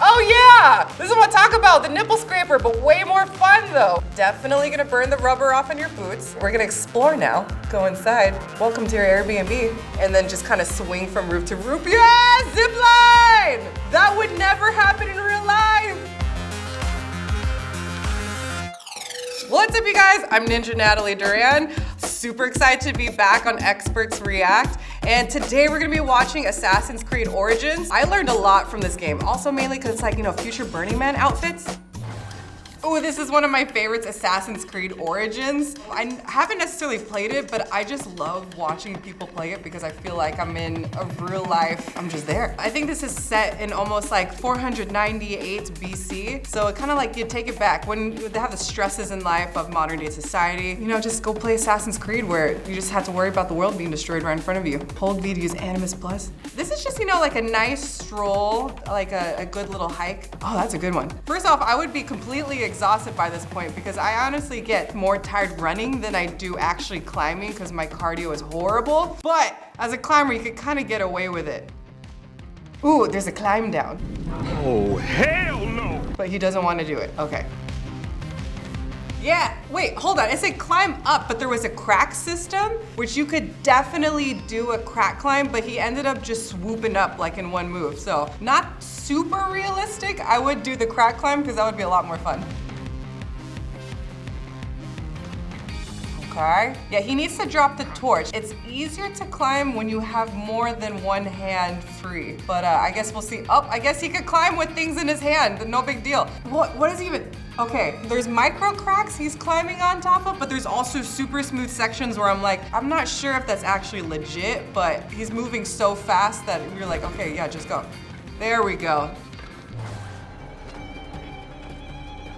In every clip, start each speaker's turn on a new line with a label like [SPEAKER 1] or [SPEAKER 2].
[SPEAKER 1] Oh yeah! This is what I talk about, the nipple scraper, but way more fun though. Definitely gonna burn the rubber off in your boots. We're gonna explore now. Go inside. Welcome to your Airbnb. And then just kind of swing from roof to roof. Yeah! Zip line! That would never happen in real life. What's up, you guys? I'm Ninja Natalie Duran. Super excited to be back on Experts React. And today we're gonna be watching Assassin's Creed Origins. I learned a lot from this game. Also mainly because it's like, future Burning Man outfits. Oh, this is one of my favorites, Assassin's Creed Origins. I haven't necessarily played it, but I just love watching people play it because I feel like I'm in a real life, I'm just there. I think this is set in almost like 498 BC. So it kind of like you take it back when they have the stresses in life of modern day society. Just go play Assassin's Creed where you just have to worry about the world being destroyed right in front of you. Hold V to use Animus Plus. This is just, like a nice stroll, like a good little hike. Oh, that's a good one. First off, I would be completely exhausted by this point because I honestly get more tired running than I do actually climbing because my cardio is horrible. But as a climber, you could kind of get away with it. Ooh, there's a climb down.
[SPEAKER 2] Oh, hell no!
[SPEAKER 1] But he doesn't want to do it. Okay. Yeah, wait, hold on. It said climb up, but there was a crack system, which you could definitely do a crack climb, but he ended up just swooping up like in one move. So not super realistic. I would do the crack climb because that would be a lot more fun. Okay. Yeah, he needs to drop the torch. It's easier to climb when you have more than one hand free. But I guess we'll see. Oh, I guess he could climb with things in his hand. No big deal. What is he even? Okay, there's micro cracks he's climbing on top of, but there's also super smooth sections where I'm like, I'm not sure if that's actually legit, but he's moving so fast that you're like, okay, yeah, just go. There we go.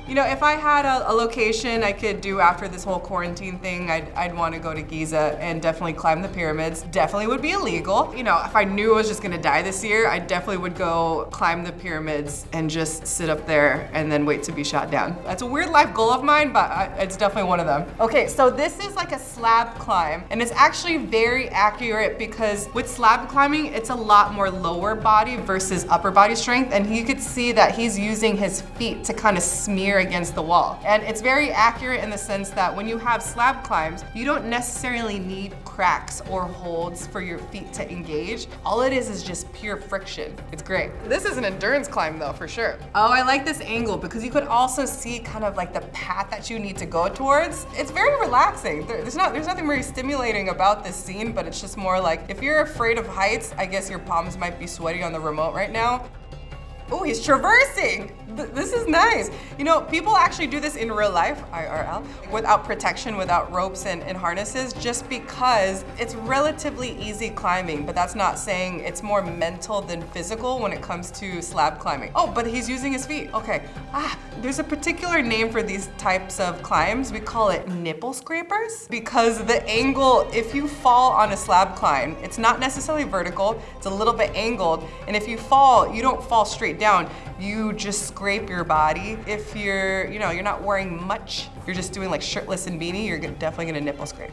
[SPEAKER 1] If I had a location I could do after this whole quarantine thing, I'd want to go to Giza and definitely climb the pyramids. Definitely would be illegal. If I knew I was just gonna die this year, I definitely would go climb the pyramids and just sit up there and then wait to be shot down. That's a weird life goal of mine, but it's definitely one of them. Okay, so this is like a slab climb, and it's actually very accurate because with slab climbing, it's a lot more lower body versus upper body strength, and you could see that he's using his feet to kind of smear against the wall. And it's very accurate in the sense that when you have slab climbs, you don't necessarily need cracks or holds for your feet to engage. All it is just pure friction. It's great. This is an endurance climb though, for sure. Oh, I like this angle because you could also see kind of like the path that you need to go towards. It's very relaxing. There's nothing very stimulating about this scene, but it's just more like, if you're afraid of heights, I guess your palms might be sweaty on the remote right now. Oh, he's traversing. This is nice. People actually do this in real life, IRL, without protection, without ropes and harnesses, just because it's relatively easy climbing, but that's not saying it's more mental than physical when it comes to slab climbing. Oh, but he's using his feet. Okay. There's a particular name for these types of climbs. We call it nipple scrapers because the angle, if you fall on a slab climb, it's not necessarily vertical, it's a little bit angled, and if you fall, you don't fall straight down, you just scrape your body. If you're, you're not wearing much, you're just doing like shirtless and beanie, you're definitely gonna nipple scrape.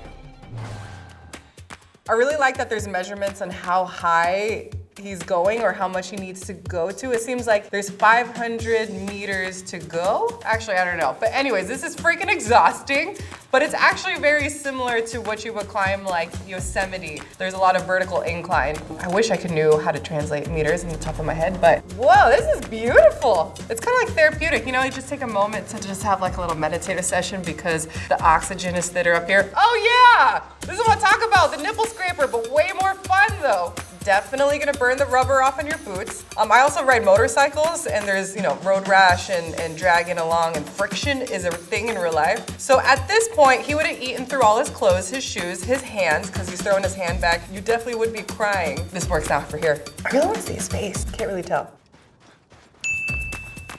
[SPEAKER 1] I really like that there's measurements on how high he's going or how much he needs to go to. It seems like there's 500 meters to go. Actually, I don't know. But anyways, this is freaking exhausting, but it's actually very similar to what you would climb like Yosemite. There's a lot of vertical incline. I wish I could know how to translate meters in the top of my head, but whoa, this is beautiful. It's kind of like therapeutic. You just take a moment to just have like a little meditative session because the oxygen is thinner up here. Oh yeah, this is what I talk about, the nipple scraper, but way more fun though. Definitely gonna burn the rubber off in your boots. I also ride motorcycles and there's, road rash and dragging along, and friction is a thing in real life. So at this point, he would have eaten through all his clothes, his shoes, his hands, because he's throwing his hand back. You definitely would be crying. This works out for here. I really want to see his face. Can't really tell.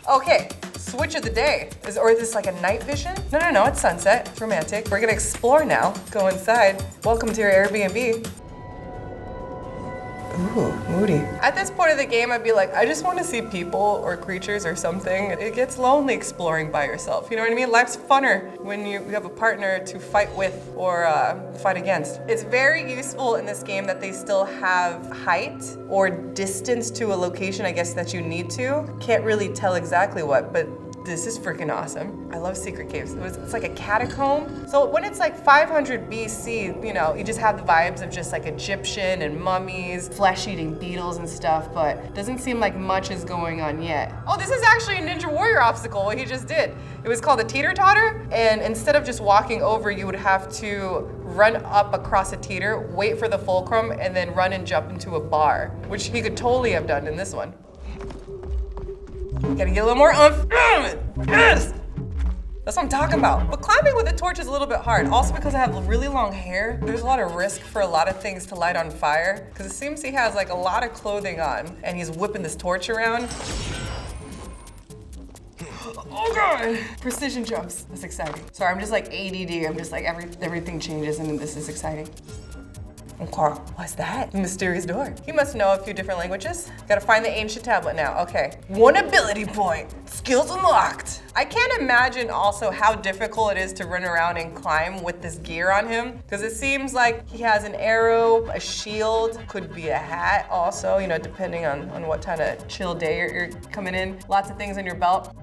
[SPEAKER 1] Okay, switch of the day. Or is this like a night vision? No, it's sunset. It's romantic. We're gonna explore now. Go inside. Welcome to your Airbnb. Ooh, moody. At this point of the game, I'd be like, I just want to see people or creatures or something. It gets lonely exploring by yourself. You know what I mean? Life's funner when you have a partner to fight with or fight against. It's very useful in this game that they still have height or distance to a location, I guess, that you need to. Can't really tell exactly what, but this is freaking awesome. I love secret caves. It's like a catacomb. So when it's like 500 BC, you know, you just have the vibes of just like Egyptian and mummies, flesh-eating beetles and stuff, but doesn't seem like much is going on yet. Oh, this is actually a Ninja Warrior obstacle, what he just did. It was called a teeter-totter, and instead of just walking over, you would have to run up across a teeter, wait for the fulcrum, and then run and jump into a bar, which he could totally have done in this one. Gotta get a little more oomph. Yes! That's what I'm talking about. But climbing with a torch is a little bit hard. Also because I have really long hair, there's a lot of risk for a lot of things to light on fire. Because it seems he has like a lot of clothing on and he's whipping this torch around. Oh God! Precision jumps, that's exciting. Sorry, I'm just like ADD. I'm just like everything changes and this is exciting. Okay, what's that? The mysterious door. He must know a few different languages. Gotta find the ancient tablet now. Okay. 1 ability point. Skills unlocked. I can't imagine also how difficult it is to run around and climb with this gear on him, because it seems like he has an arrow, a shield, could be a hat also, you know, depending on what kind of chill day you're coming in. Lots of things on your belt.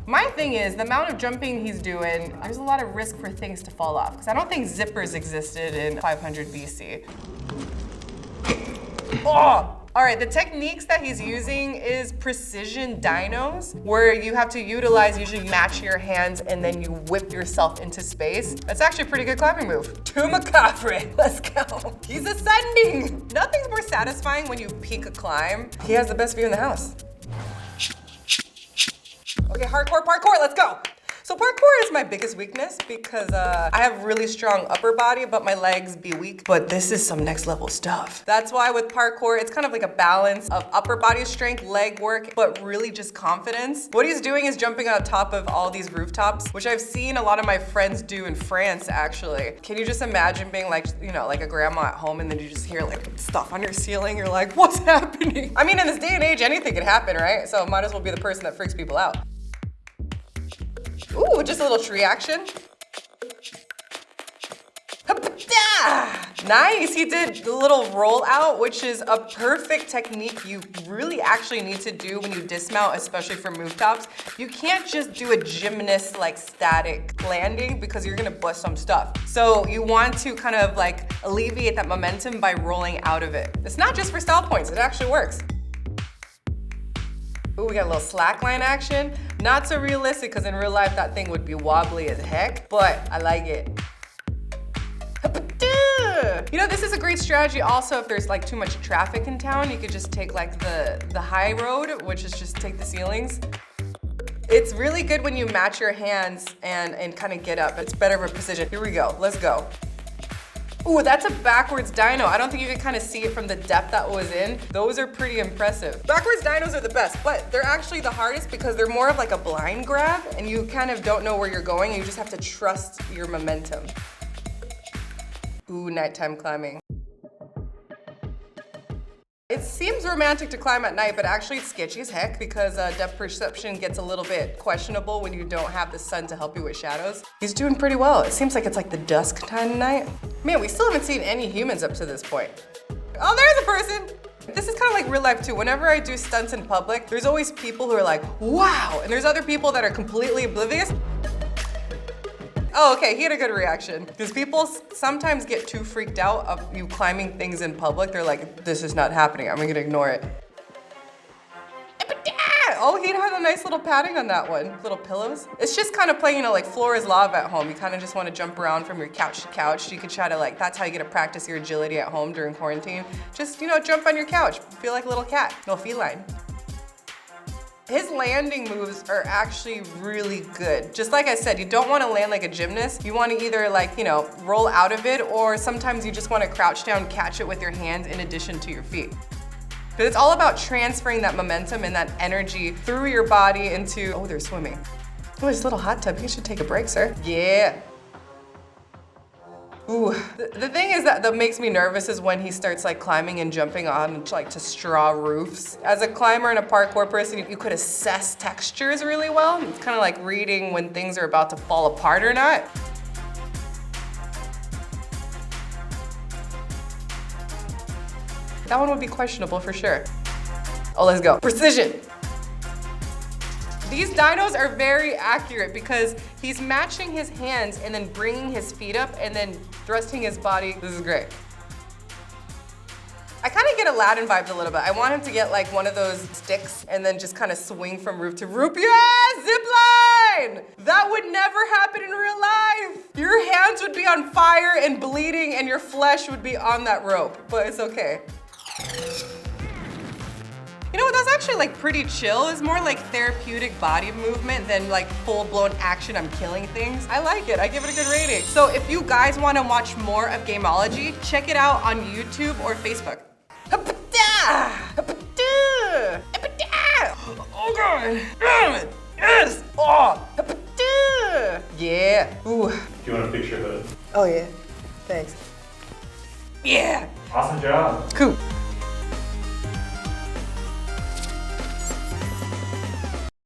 [SPEAKER 1] My thing is, the amount of jumping he's doing, there's a lot of risk for things to fall off, because I don't think zippers existed in 500 BC. Oh! All right, the techniques that he's using is precision dinos, where you have to usually match your hands and then you whip yourself into space. That's actually a pretty good climbing move. Tomb of Khafre, let's go. He's ascending. Nothing's more satisfying when you peak a climb. He has the best view in the house. Okay, hardcore parkour, let's go. So parkour is my biggest weakness because I have really strong upper body, but my legs be weak. But this is some next level stuff. That's why with parkour, it's kind of like a balance of upper body strength, leg work, but really just confidence. What he's doing is jumping on top of all these rooftops, which I've seen a lot of my friends do in France, actually. Can you just imagine being like, you know, like a grandma at home and then you just hear like stuff on your ceiling? You're like, what's happening? I mean, in this day and age, anything could happen, right? So might as well be the person that freaks people out. Ooh, just a little tree action. Nice, he did the little roll out, which is a perfect technique you really actually need to do when you dismount, especially from rooftops. You can't just do a gymnast like static landing because you're gonna bust some stuff. So you want to kind of like alleviate that momentum by rolling out of it. It's not just for style points, it actually works. Ooh, we got a little slackline action. Not so realistic, because in real life that thing would be wobbly as heck, but I like it. You know, this is a great strategy also if there's like too much traffic in town. You could just take like the high road, which is just take the ceilings. It's really good when you match your hands and kind of get up. It's better for precision. Here we go, let's go. Ooh, that's a backwards dino. I don't think you can kind of see it from the depth that was in. Those are pretty impressive. Backwards dinos are the best, but they're actually the hardest because they're more of like a blind grab and you kind of don't know where you're going and you just have to trust your momentum. Ooh, nighttime climbing. It seems romantic to climb at night, but actually it's sketchy as heck because depth perception gets a little bit questionable when you don't have the sun to help you with shadows. He's doing pretty well. It seems like it's like the dusk time of night. Man, we still haven't seen any humans up to this point. Oh, there's a person. This is kind of like real life too. Whenever I do stunts in public, there's always people who are like, wow, and there's other people that are completely oblivious. Oh, okay, he had a good reaction. Because people sometimes get too freaked out of you climbing things in public. They're like, this is not happening, I'm gonna ignore it. Oh, he had a nice little padding on that one. Little pillows. It's just kind of playing, you know, like floor is lava at home. You kind of just want to jump around from your couch to couch. You could try to like, that's how you get to practice your agility at home during quarantine. Just, you know, jump on your couch. Feel like a little cat, little feline. His landing moves are actually really good. Just like I said, you don't want to land like a gymnast. You want to either like, you know, roll out of it, or sometimes you just want to crouch down, catch it with your hands in addition to your feet. But it's all about transferring that momentum and that energy through your body into, oh, they're swimming. Oh, there's a little hot tub. You should take a break, sir. Yeah. Ooh, the thing is that makes me nervous is when he starts like climbing and jumping on like to straw roofs. As a climber and a parkour person, you could assess textures really well. It's kind of like reading when things are about to fall apart or not. That one would be questionable for sure. Oh, let's go. Precision. These dynos are very accurate because he's matching his hands and then bringing his feet up and then thrusting his body. This is great. I kind of get Aladdin vibes a little bit. I want him to get like one of those sticks and then just kind of swing from roof to roof. Yes, zipline! That would never happen in real life. Your hands would be on fire and bleeding and your flesh would be on that rope, but it's okay. You know what, that's actually like pretty chill. It's more like therapeutic body movement than like full-blown action, I'm killing things. I like it, I give it a good rating. So if you guys wanna watch more of Gameology, check it out on YouTube or Facebook. Oh God, yes, oh, yeah, ooh.
[SPEAKER 3] Do you want to fix your hood?
[SPEAKER 1] Oh yeah, thanks. Yeah.
[SPEAKER 3] Awesome job.
[SPEAKER 1] Cool.